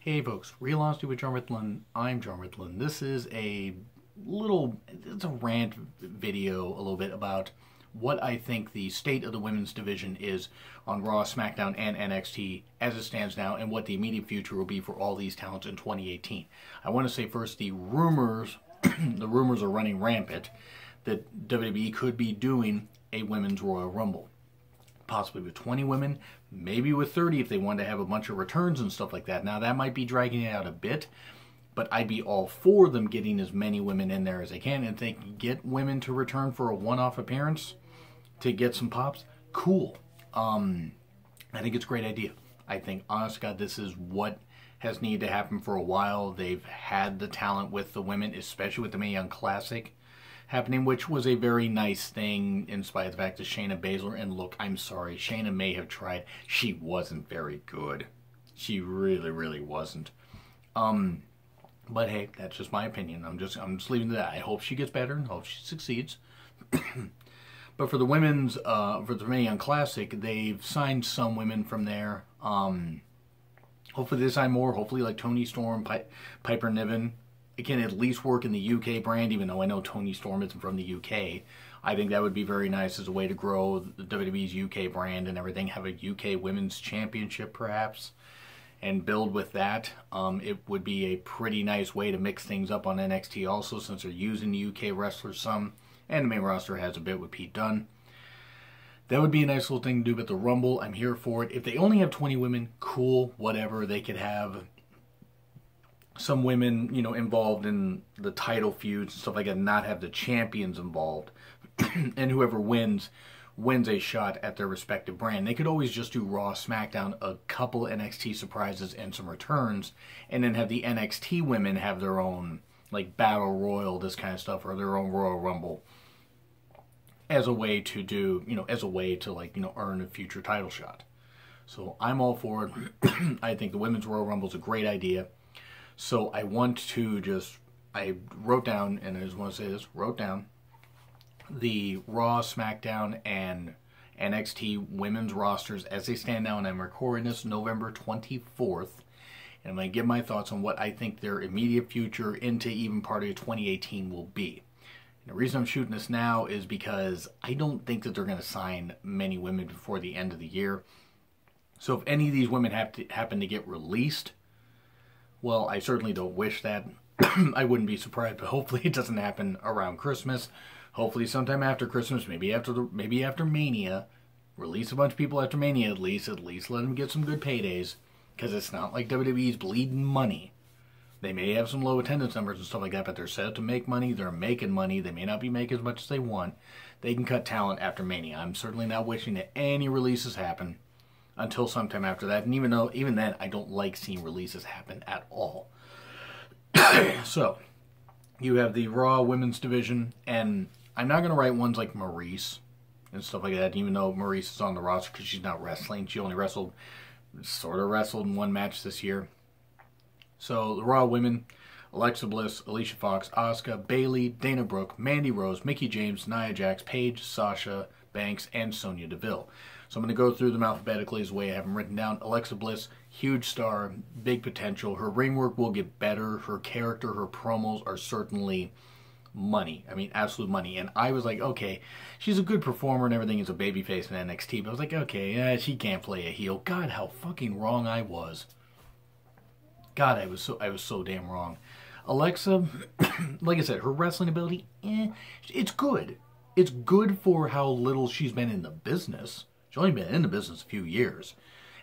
Hey folks, Real Honesty with John Ritland. I'm John Ritland. This is it's a rant video a little bit about what I think the state of the women's division is on Raw, SmackDown, and NXT as it stands now, and what the immediate future will be for all these talents in 2018. I want to say first, the rumors, the rumors are running rampant that WWE could be doing a women's Royal Rumble. Possibly with 20 women, maybe with 30 if they want to have a bunch of returns and stuff like that. Now, that might be dragging it out a bit, but I'd be all for them getting as many women in there as they can. And if they can get women to return for a one-off appearance to get some pops, cool. I think it's a great idea. I think, honest to God, this is what has needed to happen for a while. They've had the talent with the women, especially with the Mae Young Classic happening, which was a very nice thing in spite of the fact that Shayna Baszler, and look, I'm sorry, Shayna may have tried. She wasn't very good. She really wasn't. But hey, that's just my opinion. I'm just leaving it at that. I hope she gets better and hope she succeeds. But for the women's, for the Mae Young Classic, they've signed some women from there. Hopefully they sign more. Hopefully like Toni Storm, Piper Niven. It can at least work in the UK brand, even though I know Toni Storm isn't from the UK. I think that would be very nice as a way to grow the WWE's UK brand and everything. Have a UK Women's Championship, perhaps, and build with that. It would be a pretty nice way to mix things up on NXT also, since they're using the UK wrestlers some, and the main roster has a bit with Pete Dunne. That would be a nice little thing to do, but the Rumble, I'm here for it. If they only have 20 women, cool, whatever. They could have some women, you know, involved in the title feuds and stuff like that, not have the champions involved. And whoever wins a shot at their respective brand. They could always just do Raw, SmackDown, a couple NXT surprises and some returns, and then have the NXT women have their own, like, Battle Royal, this kind of stuff, or their own Royal Rumble, as a way to do, you know, as a way to, like, you know, earn a future title shot. So I'm all for it. I think the Women's Royal Rumble is a great idea. So I want to just, I wrote down, and I just want to say this, wrote down the Raw, SmackDown, and NXT women's rosters as they stand now, and I'm recording this November 24th, and I'm going to give my thoughts on what I think their immediate future into even part of 2018 will be. And the reason I'm shooting this now is because I don't think that they're going to sign many women before the end of the year. So if any of these women happen to get released, well, I certainly don't wish that. I wouldn't be surprised, but hopefully it doesn't happen around Christmas. Hopefully sometime after Christmas, maybe after Mania, release a bunch of people after Mania at least let them get some good paydays, because it's not like WWE's bleeding money. They may have some low attendance numbers and stuff like that, but they're set up to make money. They're making money. They may not be making as much as they want. They can cut talent after Mania. I'm certainly not wishing that any releases happen until sometime after that. And even then, I don't like seeing releases happen at all. So, you have the Raw Women's Division, and I'm not going to write ones like Maryse and stuff like that, even though Maryse is on the roster because she's not wrestling. She only sort of wrestled in one match this year. So, the Raw Women, Alexa Bliss, Alicia Fox, Asuka, Bayley, Dana Brooke, Mandy Rose, Mickie James, Nia Jax, Paige, Sasha Banks, and Sonya Deville. So I'm going to go through them alphabetically as the way I have them written down. Alexa Bliss, huge star, big potential. Her ring work will get better. Her character, her promos are certainly money. I mean, absolute money. And I was like, okay, she's a good performer and everything as a babyface in NXT. But I was like, okay, she can't play a heel. God, how fucking wrong I was. God, I was so damn wrong. Alexa, like I said, her wrestling ability, it's good. It's good for how little she's been in the business. She's only been in the business a few years.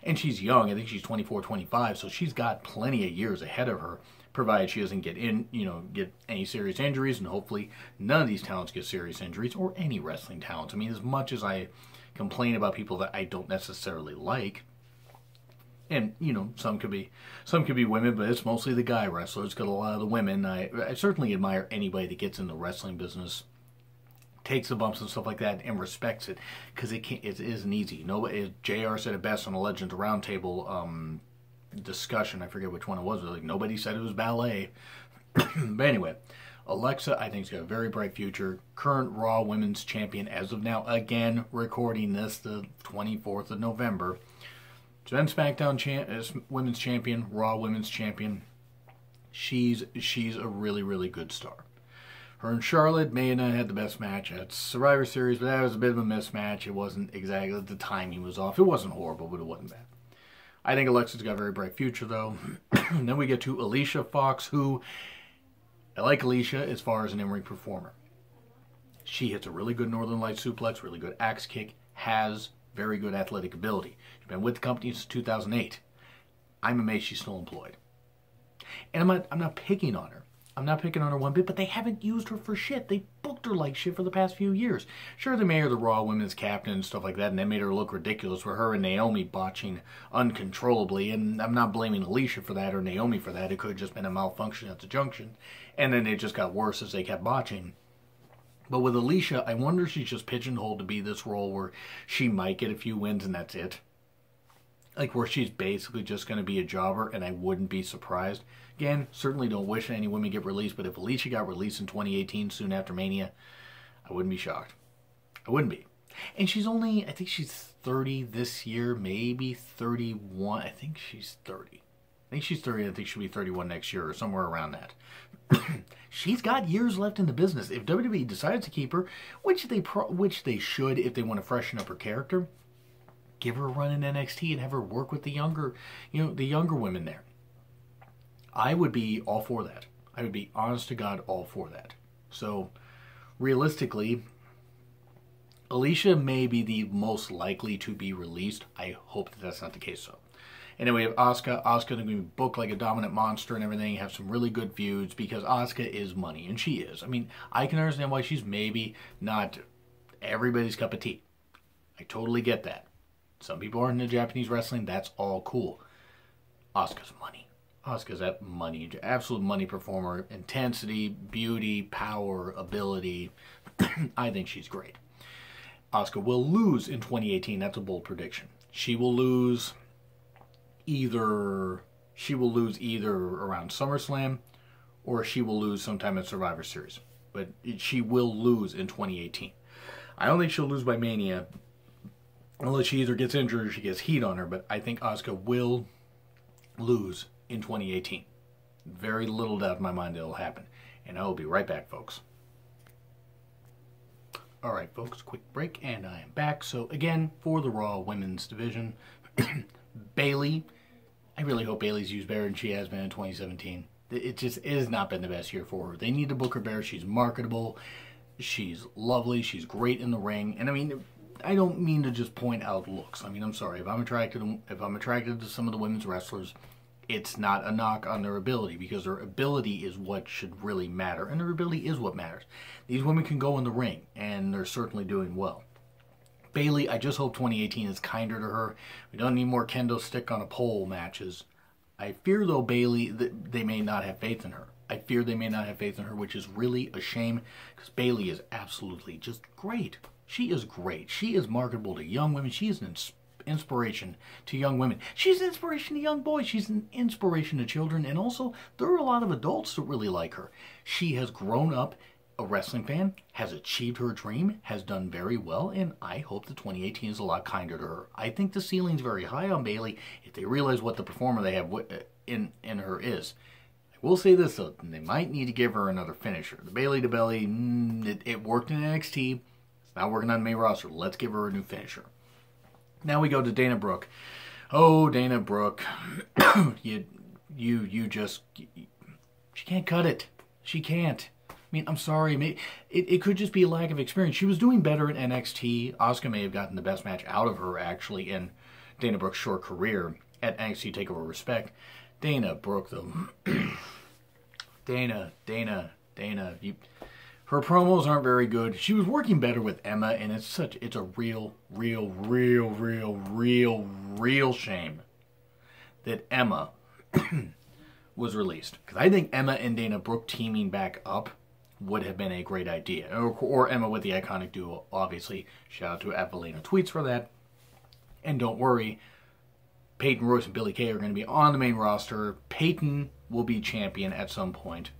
And she's young. I think she's 24, 25. So she's got plenty of years ahead of her, provided she doesn't get any serious injuries. And hopefully none of these talents get serious injuries, or any wrestling talents. I mean, as much as I complain about people that I don't necessarily like, and, you know, some could be women, but it's mostly the guy wrestlers, because a lot of the women, I certainly admire anybody that gets in the wrestling business, takes the bumps and stuff like that, and respects it, because it isn't easy. Nobody, JR said it best on the Legends Roundtable discussion. I forget which one it was. Like, nobody said it was ballet. But anyway, Alexa, I think, has got a very bright future. Current Raw Women's Champion as of now. Again, recording this the 24th of November. She's been SmackDown Women's Champion, Raw Women's Champion. She's a really, really good star. Her and Charlotte may not have had the best match at Survivor Series, but that was a bit of a mismatch. It wasn't exactly, the timing was off. It wasn't horrible, but it wasn't bad. I think Alexa's got a very bright future, though. And then we get to Alicia Fox, who, I like Alicia as far as an in-ring performer. She hits a really good Northern Light suplex, really good axe kick, has very good athletic ability. She's been with the company since 2008. I'm amazed she's still employed. And I'm not picking on her. I'm not picking on her one bit, but they haven't used her for shit. They booked her like shit for the past few years. Sure, they made her the Raw Women's Captain and stuff like that, and they made her look ridiculous with her and Naomi botching uncontrollably, and I'm not blaming Alicia for that or Naomi for that. It could have just been a malfunction at the junction, and then it just got worse as they kept botching. But with Alicia, I wonder if she's just pigeonholed to be this role where she might get a few wins and that's it. Like where she's basically just going to be a jobber, and I wouldn't be surprised. Again, certainly don't wish any women get released, but if Alicia got released in 2018 soon after Mania, I wouldn't be shocked. I wouldn't be. And she's only, I think she's 30 this year, maybe 31. I think she's 30. I think she's 30. I think she'll be 31 next year or somewhere around that. She's got years left in the business. If WWE decides to keep her, which they should if they want to freshen up her character, give her a run in NXT and have her work with the younger women there. I would be all for that. I would be, honest to God, all for that. So, realistically, Alicia may be the most likely to be released. I hope that that's not the case, though. Anyway, Asuka. Asuka's going to be booked like a dominant monster and everything. Have some really good feuds because Asuka is money, and she is. I mean, I can understand why she's maybe not everybody's cup of tea. I totally get that. Some people aren't into Japanese wrestling. That's all cool. Asuka's money. Asuka's that money. Absolute money performer. Intensity, beauty, power, ability. I think she's great. Asuka will lose in 2018. That's a bold prediction. She will lose either around SummerSlam or she will lose sometime at Survivor Series. But she will lose in 2018. I don't think she'll lose by Mania unless she either gets injured or she gets heat on her, but I think Asuka will lose in 2018. Very little doubt in my mind it'll happen. And I will be right back, folks. Alright, folks, quick break, and I am back. So, again, for the Raw Women's Division, Bayley. I really hope Bayley's used better than she has been in 2017. It just has not been the best year for her. They need to book her better. She's marketable. She's lovely. She's great in the ring. And, I mean, I don't mean to just point out looks. I mean, I'm sorry. If I'm attracted to some of the women's wrestlers, it's not a knock on their ability, because their ability is what should really matter, and their ability is what matters. These women can go in the ring, and they're certainly doing well. Bayley, I just hope 2018 is kinder to her. We don't need more kendo stick on a pole matches. I fear, though, Bayley, that they may not have faith in her. I fear they may not have faith in her, which is really a shame, because Bayley is absolutely just great. She is great. She is marketable to young women. She is an inspiration to young women. She's an inspiration to young boys. She's an inspiration to children. And also, there are a lot of adults that really like her. She has grown up a wrestling fan, has achieved her dream, has done very well, and I hope that 2018 is a lot kinder to her. I think the ceiling's very high on Bayley if they realize what the performer they have in her is. I will say this, though. They might need to give her another finisher. The Bayley to Belly, it worked in NXT. It's not working on the main roster. Let's give her a new finisher. Now we go to Dana Brooke. Oh, Dana Brooke. she can't cut it. She can't. I mean, I'm sorry. It could just be a lack of experience. She was doing better at NXT. Asuka may have gotten the best match out of her, actually, in Dana Brooke's short career at NXT TakeOver Respect. Dana Brooke, though. Dana. Her promos aren't very good. She was working better with Emma, and it's a real shame that Emma was released. Because I think Emma and Dana Brooke teaming back up would have been a great idea. Or Emma with the Iconic Duo, obviously. Shout out to Evelina Tweets for that. And don't worry, Peyton Royce and Billie Kay are going to be on the main roster. Peyton will be champion at some point.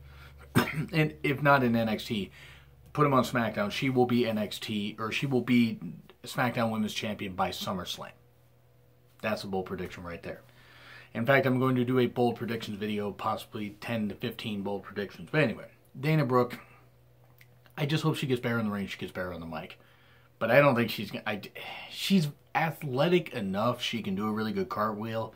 And if not in NXT, put him on SmackDown. She will be SmackDown Women's Champion by SummerSlam. That's a bold prediction right there. In fact, I'm going to do a bold predictions video, possibly 10 to 15 bold predictions. But anyway, Dana Brooke, I just hope she gets better in the ring, she gets better on the mic. But I don't think she's athletic enough. She can do a really good cartwheel.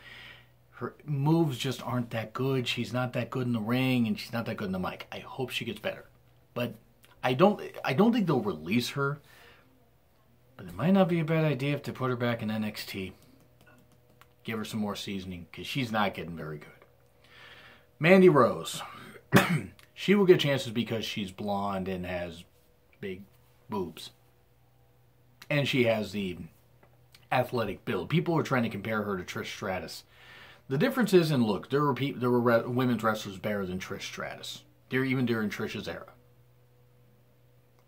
Her moves just aren't that good. She's not that good in the ring, and she's not that good in the mic. I hope she gets better. But I don't think they'll release her. But it might not be a bad idea if they put her back in NXT. Give her some more seasoning, because she's not getting very good. Mandy Rose. She will get chances because she's blonde and has big boobs. And she has the athletic build. People are trying to compare her to Trish Stratus. The difference is, and look, there were women's wrestlers better than Trish Stratus. Even during Trish's era.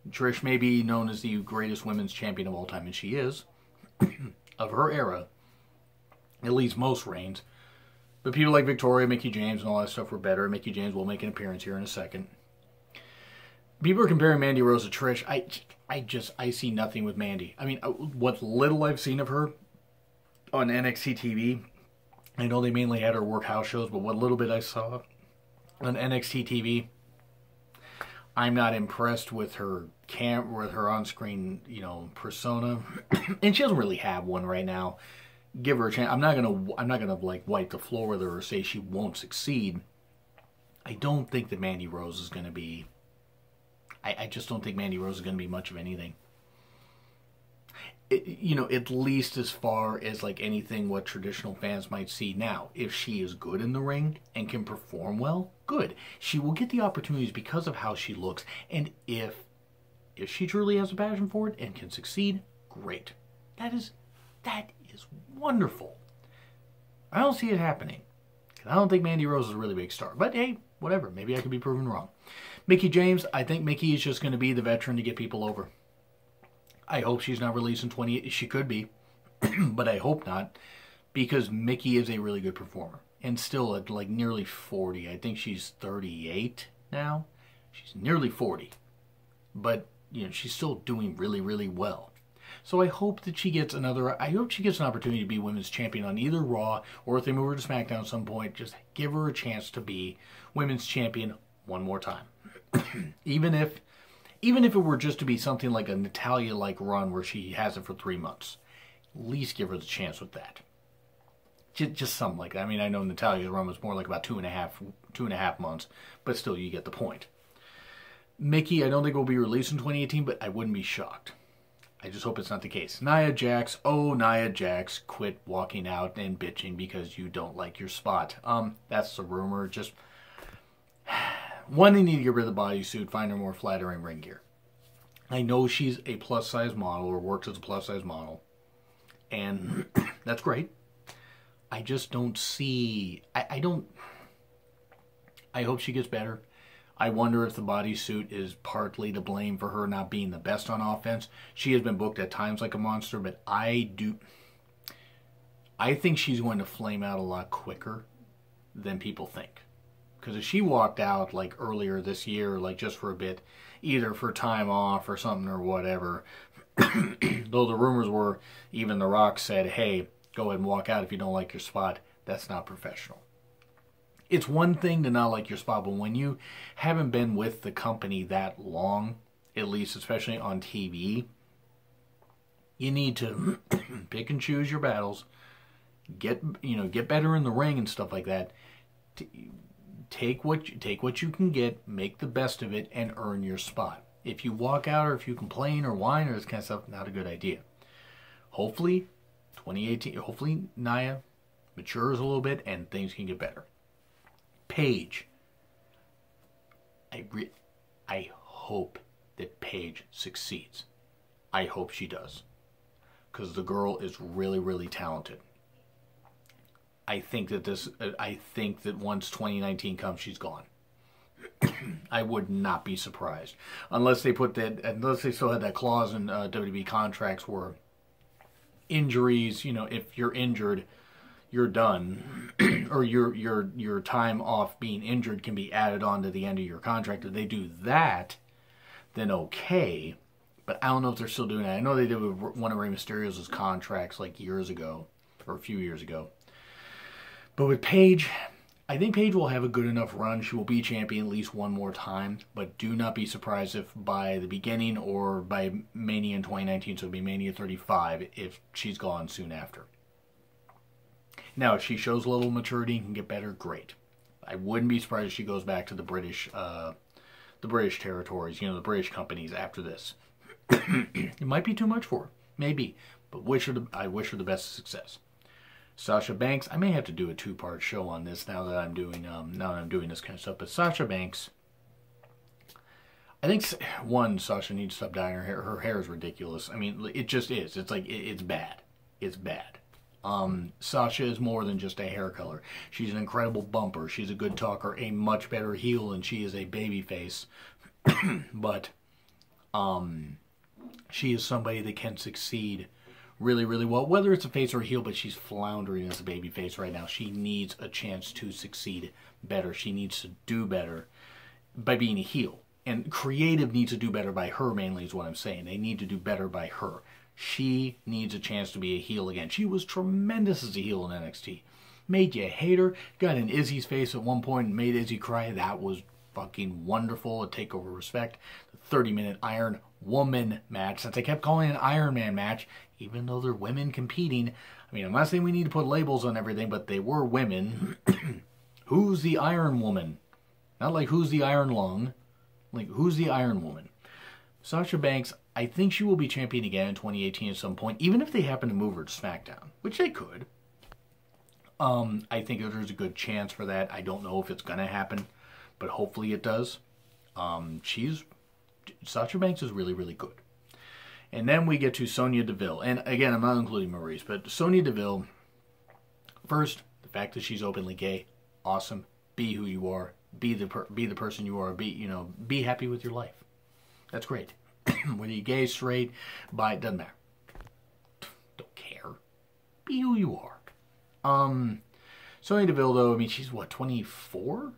Trish may be known as the greatest women's champion of all time, and she is, of her era, at least most reigns. But people like Victoria, Mickie James, and all that stuff were better. Mickie James will make an appearance here in a second. People are comparing Mandy Rose to Trish. I see nothing with Mandy. I mean, what little I've seen of her on NXT TV, I know they mainly had her work house shows, but what little bit I saw on NXT TV, I'm not impressed with her on-screen, persona, and she doesn't really have one right now. Give her a chance. I'm not gonna like wipe the floor with her or say she won't succeed. I don't think that Mandy Rose is gonna be. I just don't think Mandy Rose is gonna be much of anything. At least as far as like anything what traditional fans might see now. If she is good in the ring and can perform well, good. She will get the opportunities because of how she looks. And if she truly has a passion for it and can succeed, great. That is wonderful. I don't see it happening. I don't think Mandy Rose is a really big star. But hey, whatever. Maybe I could be proven wrong. Mickie James, I think Mickie is just going to be the veteran to get people over. I hope she's not released in 28. She could be, but I hope not, because Mickie is a really good performer. And still at like nearly 40. I think she's 38 now. She's nearly 40. But, she's still doing really, really well. So I hope that she gets an opportunity to be women's champion on either Raw, or if they move her to SmackDown at some point, just give her a chance to be women's champion one more time. Even if it were just to be something like a Natalya-like run where she has it for 3 months. At least give her the chance with that. Just something like that. I mean, I know Natalya's run was more like about two and a half months, but still, you get the point. Mickie, I don't think will be released in 2018, but I wouldn't be shocked. I just hope it's not the case. Nia Jax, Nia Jax, quit walking out and bitching because you don't like your spot. That's the rumor. Just one, they need to get rid of the bodysuit, find her more flattering ring gear. I know she's a plus-size model or works as a plus-size model, and that's great. I just don't see... I hope she gets better. I wonder if the bodysuit is partly to blame for her not being the best on offense. She has been booked at times like a monster, but I think she's going to flame out a lot quicker than people think. Because if she walked out like earlier this year, like just for a bit, either for time off or something or whatever, though the rumors were, even The Rock said, hey, go ahead and walk out if you don't like your spot, that's not professional. It's one thing to not like your spot, but when you haven't been with the company that long, at least especially on TV, you need to pick and choose your battles, get better in the ring and stuff like that. Take what you can get, make the best of it, and earn your spot. If you walk out or if you complain or whine or this kind of stuff, not a good idea. Hopefully, 2018, hopefully Nia matures a little bit and things can get better. Paige. I hope that Paige succeeds. I hope she does. Because the girl is really, really talented. I think that once 2019 comes, she's gone. I would not be surprised. Unless they still had that clause in WWE contracts where injuries, if you're injured, you're done, or your time off being injured can be added on to the end of your contract. If they do that, then okay. But I don't know if they're still doing that. I know they did with one of Rey Mysterio's contracts like years ago. or a few years ago. But with Paige, I think Paige will have a good enough run. She will be champion at least one more time, but do not be surprised if by the beginning or by Mania in 2019, so it'll be Mania 35, if she's gone soon after. Now, if she shows a little maturity and can get better, great. I wouldn't be surprised if she goes back to the British territories, the British companies after this. It might be too much for her, maybe, but I wish her the best of success. Sasha Banks, I may have to do a two-part show on this now that I'm doing this kind of stuff. But Sasha Banks, I think one, Sasha needs to stop dyeing her hair. Her hair is ridiculous. I mean, it just is. It's like it's bad. It's bad. Sasha is more than just a hair color. She's an incredible bumper. She's a good talker, a much better heel than she is a baby face. But she is somebody that can succeed really, really well, whether it's a face or a heel, but she's floundering as a baby face right now. She needs a chance to succeed better. She needs to do better by being a heel. And creative needs to do better by her, mainly, is what I'm saying. They need to do better by her. She needs a chance to be a heel again. She was tremendous as a heel in NXT. Made you hate her. Got in Izzy's face at one point and made Izzy cry. That was fucking wonderful. A takeover respect. The 30-minute Iron Woman match. Since I kept calling it an Iron Man match, even though they're women competing. I mean, I'm not saying we need to put labels on everything, but they were women. Who's the Iron Woman? Not like who's the Iron Lung. Like, who's the Iron Woman? Sasha Banks, I think she will be champion again in 2018 at some point, even if they happen to move her to SmackDown, which they could. I think that there's a good chance for that. I don't know if it's going to happen, but hopefully it does. Sasha Banks is really, really good. And then we get to Sonya Deville. And again, I'm not including Maurice, but Sonya Deville, first, the fact that she's openly gay, awesome. Be who you are. Be the person you are. Be happy with your life. That's great. Whether you're gay, straight, bi, it doesn't matter. Don't care. Be who you are. Sonya Deville, though, I mean, she's what, 24?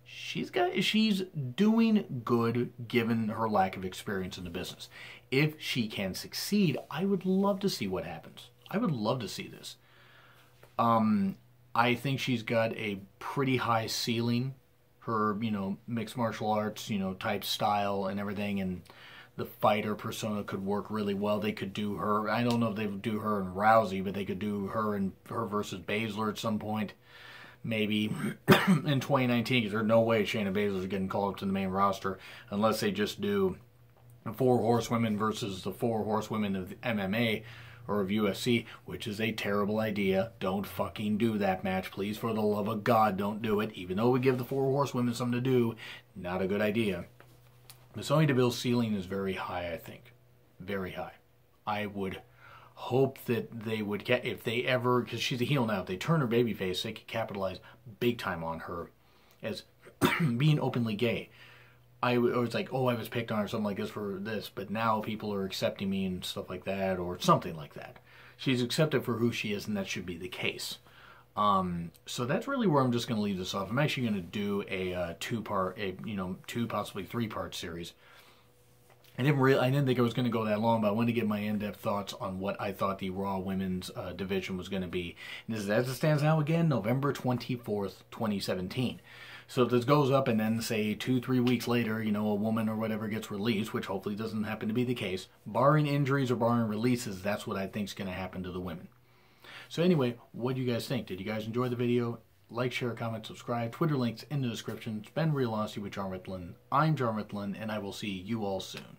She's doing good given her lack of experience in the business. If she can succeed, I would love to see what happens. I would love to see this. I think she's got a pretty high ceiling. Her, mixed martial arts, type style and everything, and the fighter persona could work really well. They could do her, I don't know if they would do her and Rousey, but they could do her versus Baszler at some point. Maybe in 2019, because there's no way Shayna Baszler is getting called up to the main roster unless they just do the 4 horsewomen versus the 4 horsewomen of MMA or of UFC, which is a terrible idea. Don't fucking do that match, please. For the love of God, don't do it. Even though we give the 4 horsewomen something to do, not a good idea. But Sonya Deville's ceiling is very high, I think. Very high. I would hope that they would get, if they ever, because she's a heel now, if they turn her babyface, they could capitalize big time on her as being openly gay. I was like, oh, I was picked on or something like this for this, but now people are accepting me and stuff like that, or something like that. She's accepted for who she is, and that should be the case. So that's really where I'm just going to leave this off. I'm actually going to do a two-part, possibly 3-part series. I didn't think I was going to go that long, but I wanted to get my in-depth thoughts on what I thought the Raw Women's division was going to be. And this is, as it stands now, again, November 24th, 2017. So if this goes up and then, say, 2-3 weeks later, a woman or whatever gets released, which hopefully doesn't happen to be the case, barring injuries or barring releases, that's what I think is going to happen to the women. So anyway, what do you guys think? Did you guys enjoy the video? Like, share, comment, subscribe. Twitter links in the description. It's been Real Honesty with John Ritlin. I'm John Ritlin, and I will see you all soon.